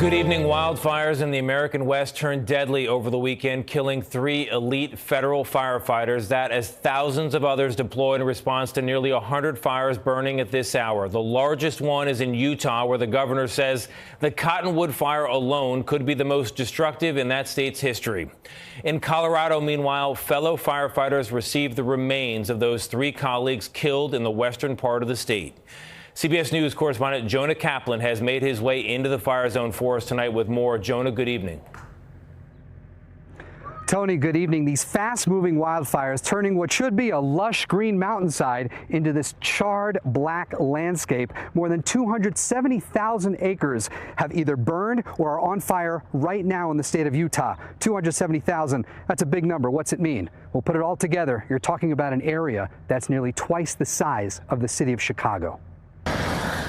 Good evening. Wildfires in the American West turned deadly over the weekend, killing 3 elite federal firefighters. That as thousands of others deployed in response to nearly 100 fires burning at this hour. The largest one is in Utah, where the governor says the Cottonwood Fire alone could be the most destructive in that state's history. In Colorado, meanwhile, fellow firefighters received the remains of those 3 colleagues killed in the western part of the state. CBS News correspondent Jonah Kaplan has made his way into the fire zone for us tonight with more. Jonah, good evening. Tony, good evening. These fast-moving wildfires turning what should be a lush green mountainside into this charred black landscape. More than 270,000 acres have either burned or are on fire right now in the state of Utah. 270,000, that's a big number. What's it mean? We'll put it all together. You're talking about an area that's nearly twice the size of the city of Chicago.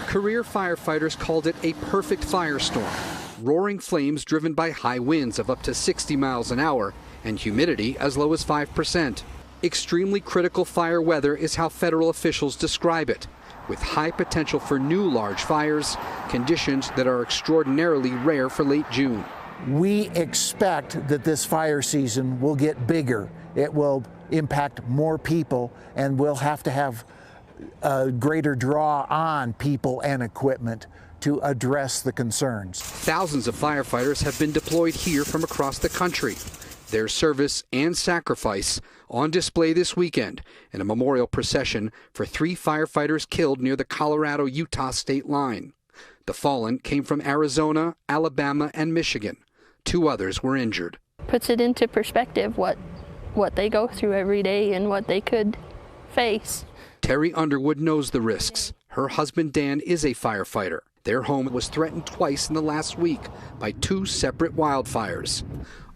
Career firefighters called it a perfect firestorm. Roaring flames driven by high winds of up to 60 miles an hour and humidity as low as 5%. Extremely critical fire weather is how federal officials describe it, with high potential for new large fires, conditions that are extraordinarily rare for late June. We expect that this fire season will get bigger. It will impact more people, and we'll have to have a greater draw on people and equipment to address the concerns. Thousands of firefighters have been deployed here from across the country. Their service and sacrifice on display this weekend in a memorial procession for 3 firefighters killed near the Colorado-Utah state line. The fallen came from Arizona, Alabama, and Michigan. 2 others were injured. Puts it into perspective what they go through every day and what they could face. Terry Underwood knows the risks. Her husband Dan is a firefighter. Their home was threatened twice in the last week by 2 separate wildfires.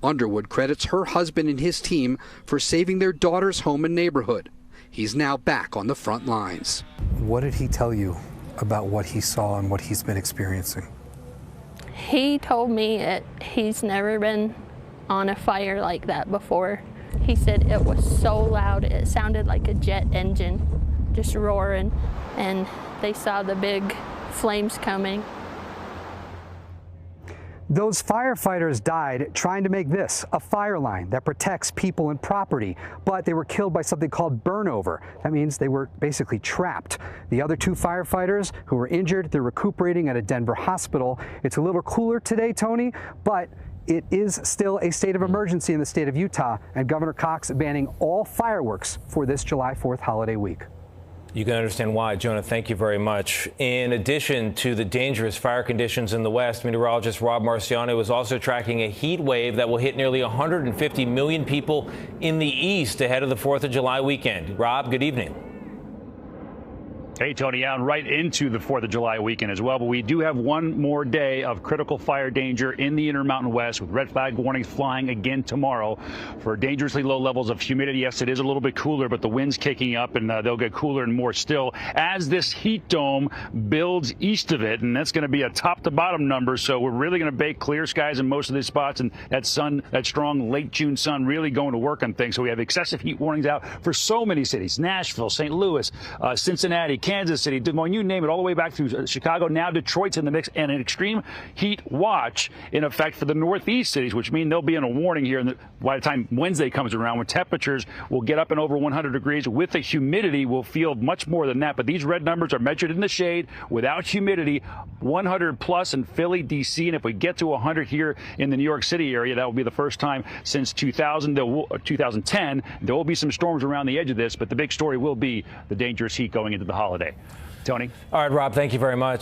Underwood credits her husband and his team for saving their daughter's home and neighborhood. He's now back on the front lines. What did he tell you about what he saw and what he's been experiencing? He told me he's never been on a fire like that before. He said it was so loud, it sounded like a jet engine just roaring, and they saw the big flames coming. Those firefighters died trying to make this a fire line that protects people and property, but they were killed by something called burnover. That means they were basically trapped. The other 2 firefighters who were injured, they're recuperating at a Denver hospital. It's a little cooler today, Tony, but it is still a state of emergency in the state of Utah, and Governor Cox banning all fireworks for this July 4th holiday week. You can understand why. Jonah, thank you very much. In addition to the dangerous fire conditions in the West, meteorologist Rob Marciano is also tracking a heat wave that will hit nearly 150 million people in the East ahead of the 4th of July weekend. Rob, good evening. Hey, Tony, and right into the 4th of July weekend as well. But we do have one more day of critical fire danger in the Intermountain West, with red flag warnings flying again tomorrow for dangerously low levels of humidity. Yes, it is a little bit cooler, but the wind's kicking up, and they'll get cooler and more still as this heat dome builds east of it. And that's going to be a top to bottom number. So we're really going to bake clear skies in most of these spots. And that sun, that strong late June sun, really going to work on things. So we have excessive heat warnings out for so many cities: Nashville, St. Louis, Cincinnati, Kansas City, Des Moines, you name it, all the way back through Chicago. Now Detroit's in the mix, and an extreme heat watch in effect for the Northeast cities, which mean they'll be in a warning here by the time Wednesday comes around, when temperatures will get up and over 100 degrees. With the humidity, we'll feel much more than that. But these red numbers are measured in the shade without humidity, 100 plus in Philly, D.C. And if we get to 100 here in the New York City area, that will be the first time since 2010. There will be some storms around the edge of this, but the big story will be the dangerous heat going into the holiday. Tony? All right, Rob, thank you very much.